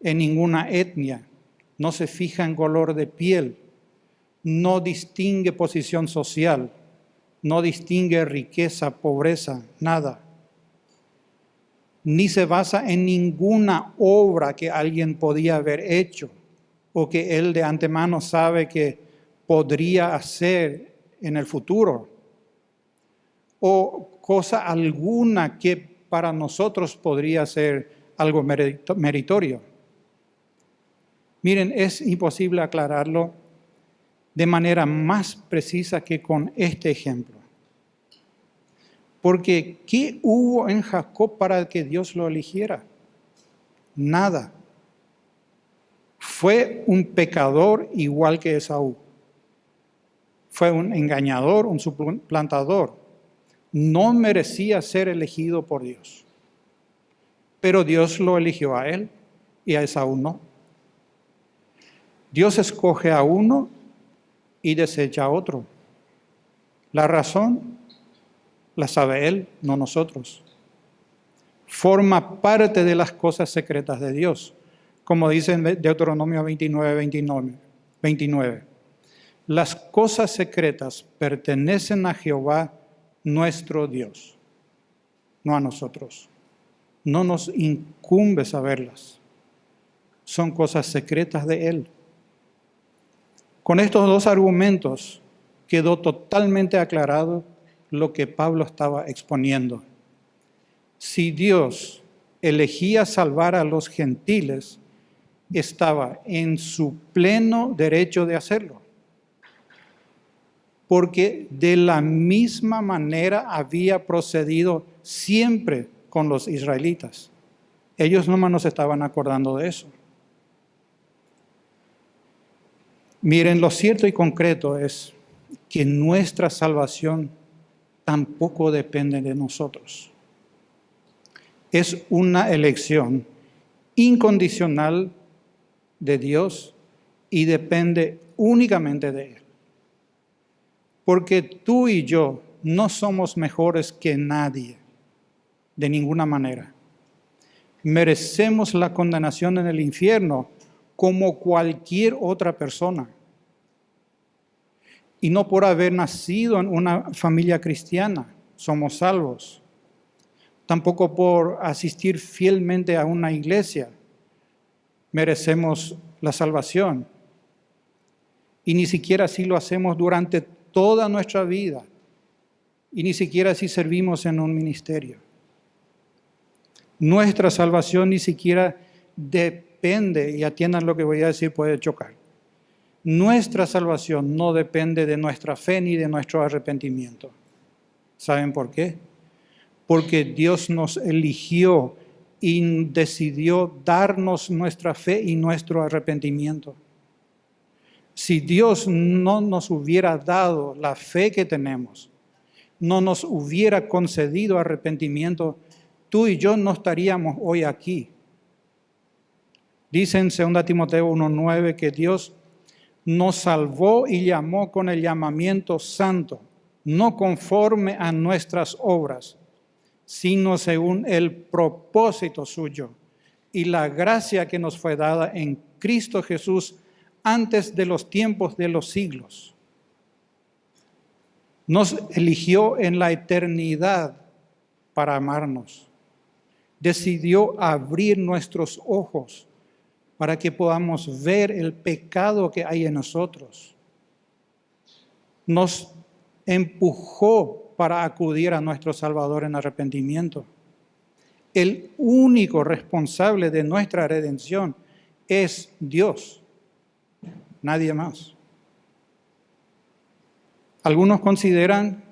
en ninguna etnia, no se fija en color de piel, no distingue posición social, no distingue riqueza, pobreza, nada. Ni se basa en ninguna obra que alguien podía haber hecho o que Él de antemano sabe que podría hacer en el futuro, o cosa alguna que para nosotros podría ser algo meritorio. Miren, es imposible aclararlo de manera más precisa que con este ejemplo. Porque ¿qué hubo en Jacob para que Dios lo eligiera? Nada. Fue un pecador igual que Esaú. Fue un engañador, un suplantador. No merecía ser elegido por Dios. Pero Dios lo eligió a él y a Esaú no. Dios escoge a uno y desecha a otro. La razón la sabe Él, no nosotros. Forma parte de las cosas secretas de Dios, como dice en Deuteronomio 29. Las cosas secretas pertenecen a Jehová nuestro Dios, no a nosotros. No nos incumbe saberlas. Son cosas secretas de Él. Con estos dos argumentos quedó totalmente aclarado lo que Pablo estaba exponiendo. Si Dios elegía salvar a los gentiles, estaba en su pleno derecho de hacerlo. Porque de la misma manera había procedido siempre con los israelitas. Ellos nomás no se estaban acordando de eso. Miren, lo cierto y concreto es que nuestra salvación tampoco depende de nosotros. Es una elección incondicional de Dios y depende únicamente de Él. Porque tú y yo no somos mejores que nadie, de ninguna manera. Merecemos la condenación en el infierno como cualquier otra persona. Y no por haber nacido en una familia cristiana somos salvos. Tampoco por asistir fielmente a una iglesia merecemos la salvación. Y ni siquiera si lo hacemos durante toda nuestra vida. Y ni siquiera si servimos en un ministerio. Nuestra salvación ni siquiera depende, y atiendan lo que voy a decir, puede chocar. Nuestra salvación no depende de nuestra fe ni de nuestro arrepentimiento. ¿Saben por qué? Porque Dios nos eligió y decidió darnos nuestra fe y nuestro arrepentimiento. Si Dios no nos hubiera dado la fe que tenemos, no nos hubiera concedido arrepentimiento, tú y yo no estaríamos hoy aquí. Dice en 2 Timoteo 1:9 que Dios nos salvó y llamó con el llamamiento santo, no conforme a nuestras obras, sino según el propósito suyo y la gracia que nos fue dada en Cristo Jesús antes de los tiempos de los siglos. Nos eligió en la eternidad para amarnos. Decidió abrir nuestros ojos para que podamos ver el pecado que hay en nosotros. Nos empujó para acudir a nuestro Salvador en arrepentimiento. El único responsable de nuestra redención es Dios, nadie más. Algunos consideran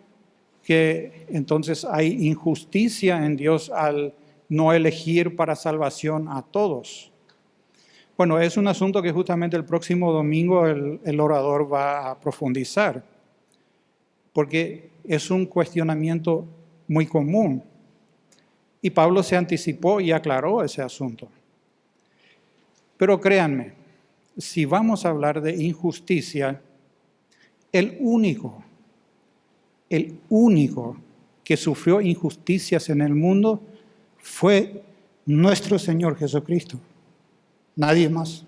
que entonces hay injusticia en Dios al no elegir para salvación a todos. Bueno, es un asunto que justamente el próximo domingo el orador va a profundizar, porque es un cuestionamiento muy común. Y Pablo se anticipó y aclaró ese asunto. Pero créanme, si vamos a hablar de injusticia, el único que sufrió injusticias en el mundo fue nuestro Señor Jesucristo. Nadie más.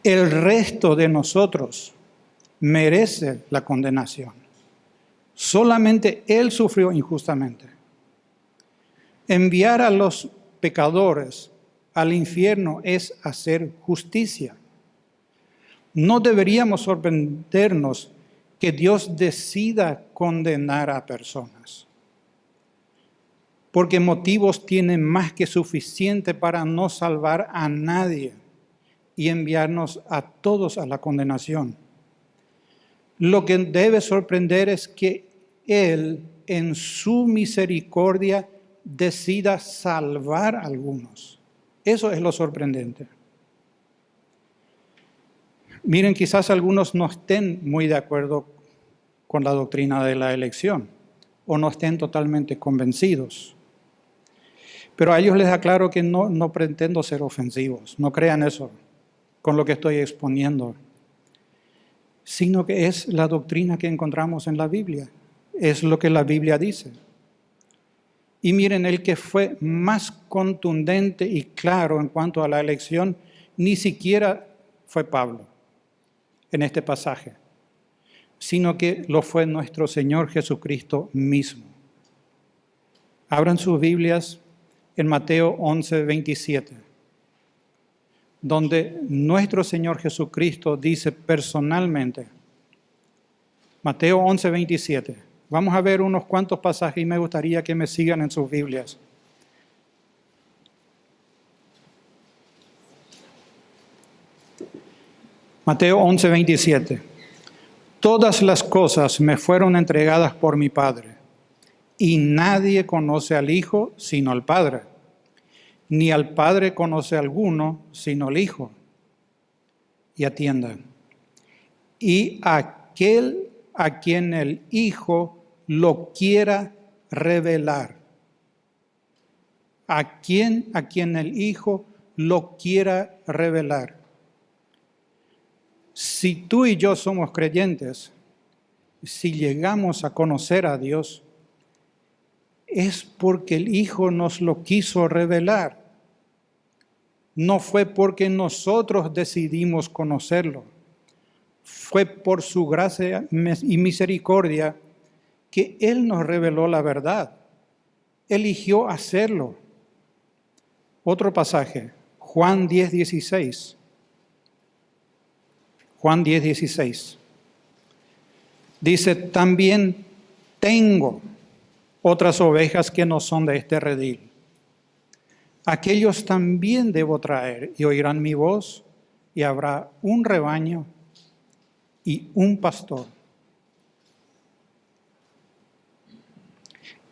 El resto de nosotros merece la condenación. Solamente Él sufrió injustamente. Enviar a los pecadores al infierno es hacer justicia. No deberíamos sorprendernos que Dios decida condenar a personas, porque motivos tienen más que suficiente para no salvar a nadie y enviarnos a todos a la condenación. Lo que debe sorprender es que Él, en su misericordia, decida salvar a algunos. Eso es lo sorprendente. Miren, quizás algunos no estén muy de acuerdo con la doctrina de la elección o no estén totalmente convencidos. Pero a ellos les aclaro que no pretendo ser ofensivos, no crean eso con lo que estoy exponiendo, sino que es la doctrina que encontramos en la Biblia, es lo que la Biblia dice. Y miren, el que fue más contundente y claro en cuanto a la elección, ni siquiera fue Pablo en este pasaje, sino que lo fue nuestro Señor Jesucristo mismo. Abran sus Biblias en Mateo 11:27, donde nuestro Señor Jesucristo dice personalmente, Mateo 11:27. Vamos a ver unos cuantos pasajes y me gustaría que me sigan en sus Biblias. Mateo 11:27. Todas las cosas me fueron entregadas por mi Padre, y nadie conoce al Hijo sino al Padre, ni al Padre conoce a alguno sino al Hijo. Y atiendan. Y aquel a quien el Hijo lo quiera revelar. A quien el Hijo lo quiera revelar. Si tú y yo somos creyentes, si llegamos a conocer a Dios, es porque el Hijo nos lo quiso revelar. No fue porque nosotros decidimos conocerlo. Fue por su gracia y misericordia que Él nos reveló la verdad. Eligió hacerlo. Otro pasaje, Juan 10:16. Juan 10:16. Dice, también tengo otras ovejas que no son de este redil. Aquellos también debo traer y oirán mi voz, y habrá un rebaño y un pastor.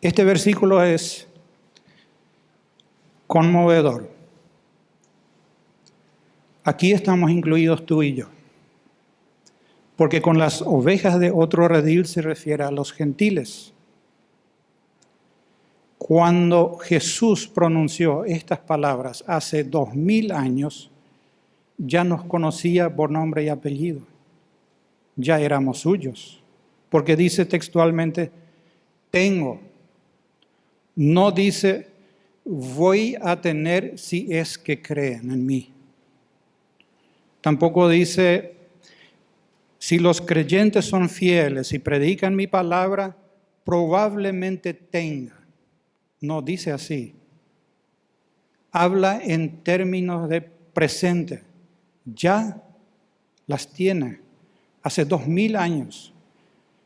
Este versículo es conmovedor. Aquí estamos incluidos tú y yo, porque con las ovejas de otro redil se refiere a los gentiles. Cuando Jesús pronunció estas palabras hace 2000 años, ya nos conocía por nombre y apellido. Ya éramos suyos, porque dice textualmente, tengo. No dice, voy a tener si es que creen en mí. Tampoco dice, si los creyentes son fieles y predican mi palabra, probablemente tenga. No dice así. Habla en términos de presente. Ya las tiene. Hace 2000 años.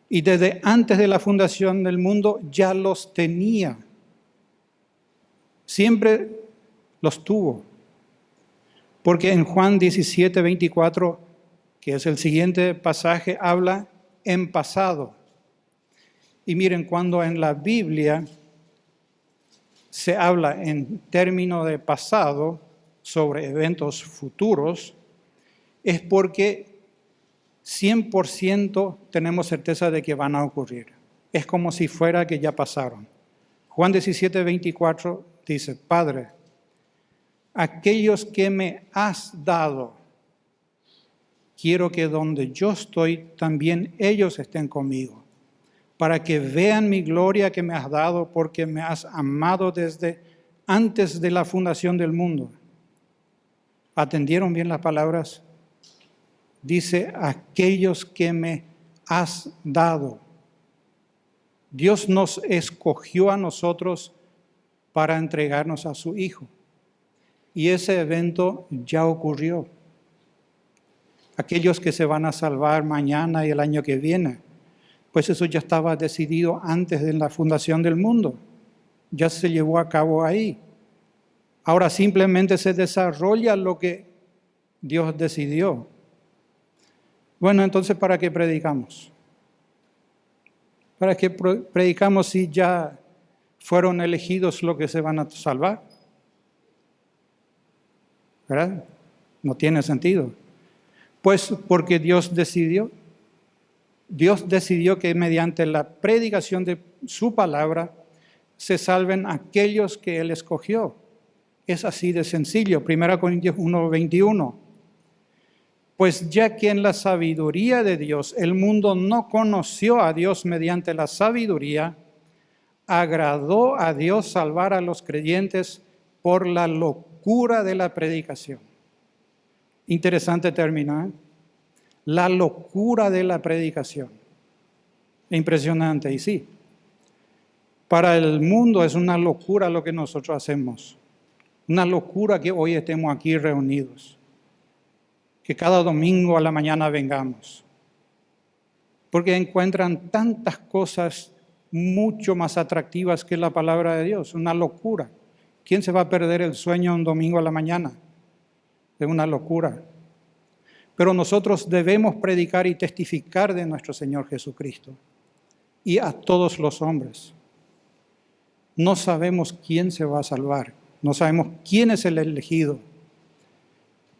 Y desde antes de la fundación del mundo ya los tenía. Siempre los tuvo. Porque en Juan 17:24, que es el siguiente pasaje, habla en pasado. Y miren, cuando en la Biblia se habla en términos de pasado sobre eventos futuros, es porque 100% tenemos certeza de que van a ocurrir. Es como si fuera que ya pasaron. Juan 17:24 dice, Padre, aquellos que me has dado, quiero que donde yo estoy, también ellos estén conmigo, para que vean mi gloria que me has dado, porque me has amado desde antes de la fundación del mundo. ¿Atendieron bien las palabras? Dice, aquellos que me has dado. Dios nos escogió a nosotros para entregarnos a su Hijo. Y ese evento ya ocurrió. Aquellos que se van a salvar mañana y el año que viene, pues eso ya estaba decidido antes de la fundación del mundo. Ya se llevó a cabo ahí. Ahora simplemente se desarrolla lo que Dios decidió. Bueno, entonces, ¿para qué predicamos? ¿Para qué predicamos si ya fueron elegidos los que se van a salvar? ¿Verdad? No tiene sentido. Pues porque Dios decidió. Dios decidió que mediante la predicación de su palabra, se salven aquellos que Él escogió. Es así de sencillo. 1 Corintios 1:21. Pues ya que en la sabiduría de Dios el mundo no conoció a Dios mediante la sabiduría, agradó a Dios salvar a los creyentes por la locura de la predicación. Interesante término, ¿eh? La locura de la predicación. Impresionante, y sí. Para el mundo es una locura lo que nosotros hacemos. Una locura que hoy estemos aquí reunidos. Que cada domingo a la mañana vengamos. Porque encuentran tantas cosas mucho más atractivas que la palabra de Dios. Una locura. ¿Quién se va a perder el sueño un domingo a la mañana? Es una locura. Pero nosotros debemos predicar y testificar de nuestro Señor Jesucristo. Y a todos los hombres. No sabemos quién se va a salvar. No sabemos quién es el elegido.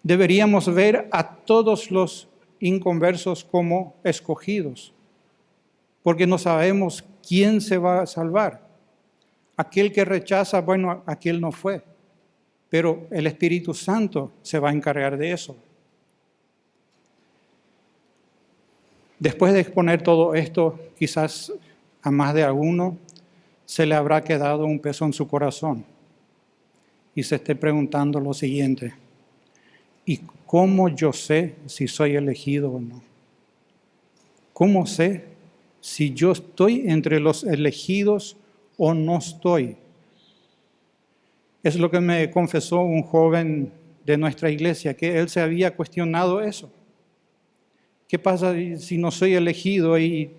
Deberíamos ver a todos los inconversos como escogidos, porque no sabemos quién se va a salvar. Aquel que rechaza, bueno, aquel no fue, pero el Espíritu Santo se va a encargar de eso. Después de exponer todo esto, quizás a más de alguno se le habrá quedado un peso en su corazón y se esté preguntando lo siguiente: ¿y cómo yo sé si soy elegido o no? ¿Cómo sé si yo estoy entre los elegidos o no estoy? Es lo que me confesó un joven de nuestra iglesia, que él se había cuestionado eso. ¿Qué pasa si no soy elegido y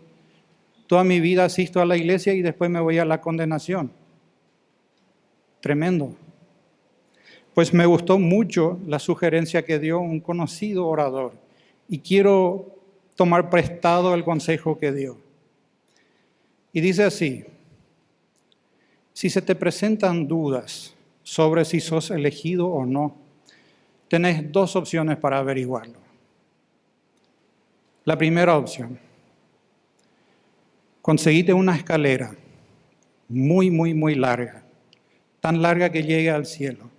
toda mi vida asisto a la iglesia y después me voy a la condenación? Tremendo. Pues me gustó mucho la sugerencia que dio un conocido orador y quiero tomar prestado el consejo que dio. Y dice así: si se te presentan dudas sobre si sos elegido o no, tenés dos opciones para averiguarlo. La primera opción: conseguite una escalera muy larga, tan larga que llegue al cielo.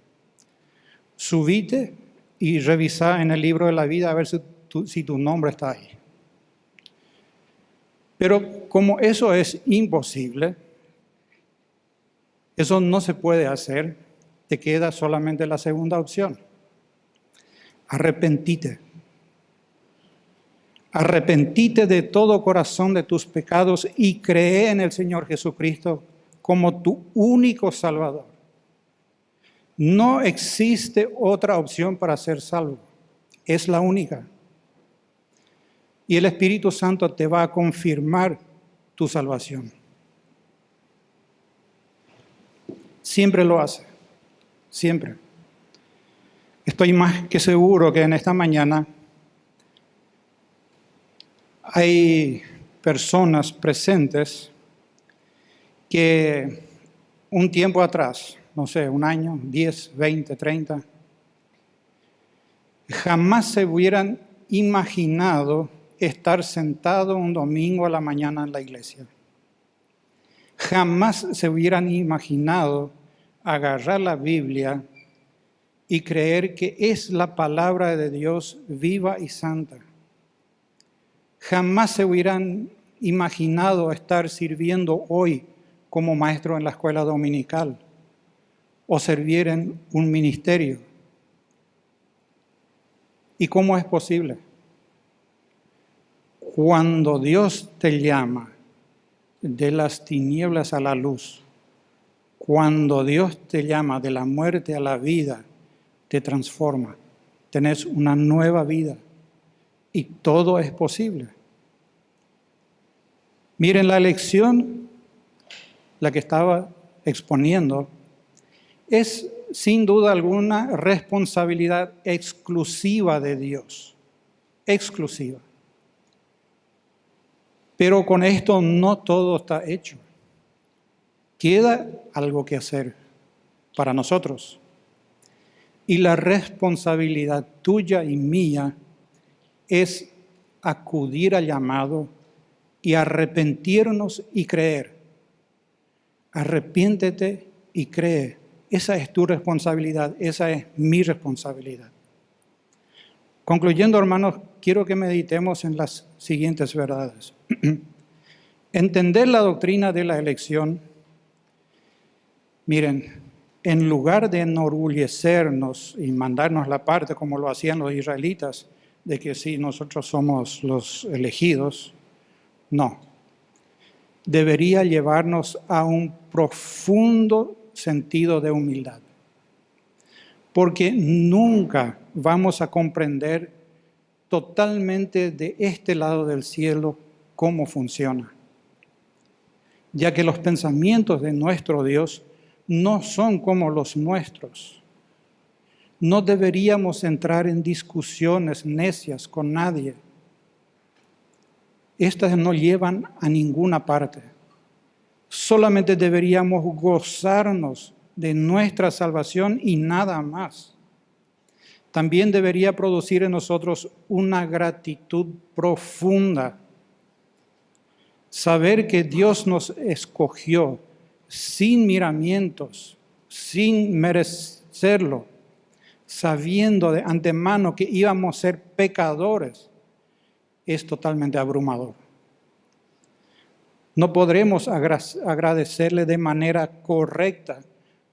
Subite y revisá en el libro de la vida a ver si tu nombre está ahí. Pero como eso es imposible, eso no se puede hacer, te queda solamente la segunda opción. Arrepentite. Arrepentite de todo corazón de tus pecados y cree en el Señor Jesucristo como tu único Salvador. No existe otra opción para ser salvo. Es la única. Y el Espíritu Santo te va a confirmar tu salvación. Siempre lo hace. Siempre. Estoy más que seguro que en esta mañana hay personas presentes que un tiempo atrás, no sé, un año, 10, 20, 30, jamás se hubieran imaginado estar sentado un domingo a la mañana en la iglesia. Jamás se hubieran imaginado agarrar la Biblia y creer que es la palabra de Dios viva y santa. Jamás se hubieran imaginado estar sirviendo hoy como maestro en la escuela dominical o servir en un ministerio. ¿Y cómo es posible? Cuando Dios te llama de las tinieblas a la luz, cuando Dios te llama de la muerte a la vida, te transforma. Tenés una nueva vida y todo es posible. Miren, la elección, la que estaba exponiendo, es sin duda alguna responsabilidad exclusiva de Dios. Exclusiva. Pero con esto no todo está hecho. Queda algo que hacer para nosotros. Y la responsabilidad tuya y mía es acudir al llamado y arrepentirnos y creer. Arrepiéntete y cree. Esa es tu responsabilidad, esa es mi responsabilidad. Concluyendo, hermanos, quiero que meditemos en las siguientes verdades. Entender la doctrina de la elección, miren, en lugar de enorgullecernos y mandarnos la parte como lo hacían los israelitas, de que sí, nosotros somos los elegidos, no. Debería llevarnos a un profundo sentido de humildad, porque nunca vamos a comprender totalmente de este lado del cielo cómo funciona, ya que los pensamientos de nuestro Dios no son como los nuestros. No deberíamos entrar en discusiones necias con nadie. Estas no llevan a ninguna parte. Solamente deberíamos gozarnos de nuestra salvación y nada más. También debería producir en nosotros una gratitud profunda. Saber que Dios nos escogió sin miramientos, sin merecerlo, sabiendo de antemano que íbamos a ser pecadores, es totalmente abrumador. No podremos agradecerle de manera correcta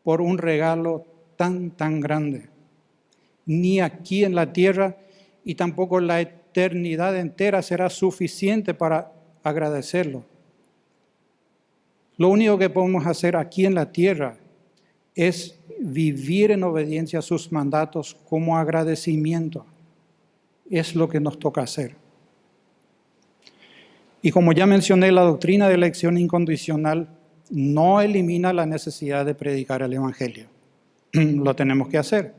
por un regalo tan grande, ni aquí en la tierra, y tampoco la eternidad entera será suficiente para agradecerlo. Lo único que podemos hacer aquí en la tierra es vivir en obediencia a sus mandatos como agradecimiento. Es lo que nos toca hacer. Y como ya mencioné, la doctrina de elección incondicional no elimina la necesidad de predicar el Evangelio. Lo tenemos que hacer.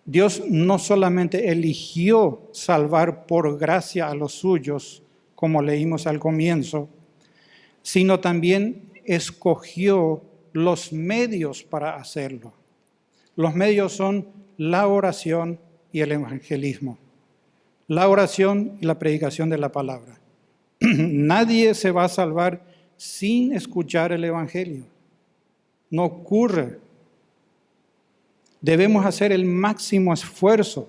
Dios no solamente eligió salvar por gracia a los suyos, como leímos al comienzo, sino también escogió los medios para hacerlo. Los medios son la oración y el evangelismo. La oración y la predicación de la palabra. Nadie se va a salvar sin escuchar el evangelio. No ocurre. Debemos hacer el máximo esfuerzo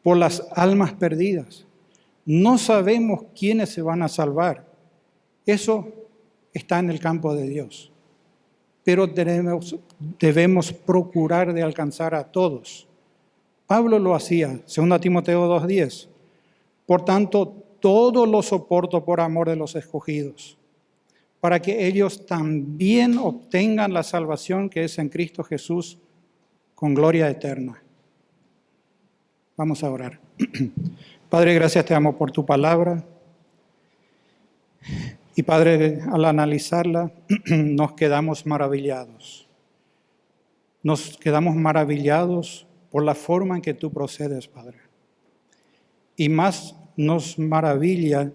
por las almas perdidas. No sabemos quiénes se van a salvar. Eso está en el campo de Dios. Pero debemos procurar de alcanzar a todos. Pablo lo hacía, 2 Timoteo 2:10. Por tanto, todo lo soporto por amor de los escogidos, para que ellos también obtengan la salvación que es en Cristo Jesús con gloria eterna. Vamos a orar. Padre, gracias te amo por tu palabra. Y Padre, al analizarla, nos quedamos maravillados. Nos quedamos maravillados por la forma en que tú procedes, Padre. Y más nos maravilla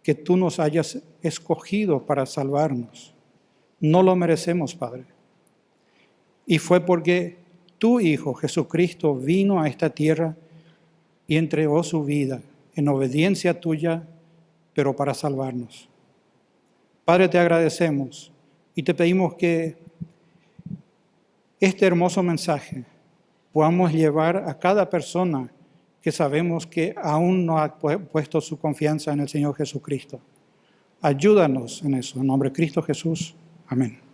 que tú nos hayas escogido para salvarnos. No lo merecemos, Padre. Y fue porque tu Hijo Jesucristo vino a esta tierra y entregó su vida en obediencia tuya, pero para salvarnos. Padre, te agradecemos y te pedimos que este hermoso mensaje podamos llevar a cada persona que sabemos que aún no ha puesto su confianza en el Señor Jesucristo. Ayúdanos en eso. En nombre de Cristo Jesús. Amén.